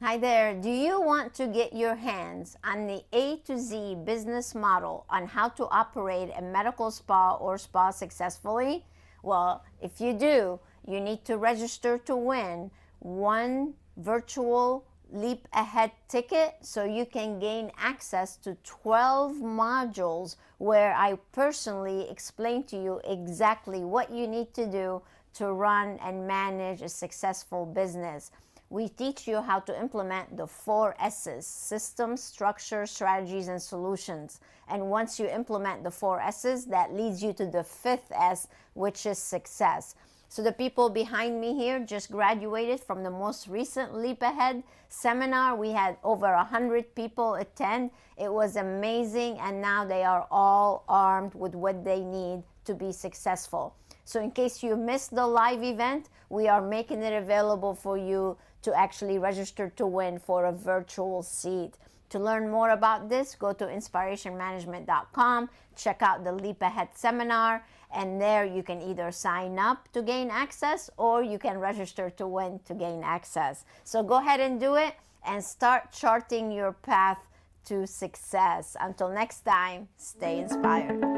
Hi there. Do you want to get your hands on the A to Z business model on how to operate a medical spa or spa successfully? Well, if you do, you need to register to win one virtual Leap Ahead ticket so you can gain access to 12 modules where I personally explain to you exactly what you need to do to run and manage a successful business. We teach you how to implement the 4 S's: systems, structure, strategies, and solutions. And once you implement the 4 S's, that leads you to the 5th S, which is success. So the people behind me here just graduated from the most recent Leap Ahead seminar. We had over 100 people attend. It was amazing, and now they are all armed with what they need to be successful. So in case you missed the live event, we are making it available for you to actually register to win for a virtual seat. To learn more about this, go to inspirationmanagement.com, check out the Leap Ahead seminar, and there you can either sign up to gain access or you can register to win to gain access. So go ahead and do it and start charting your path to success. Until next time, stay inspired.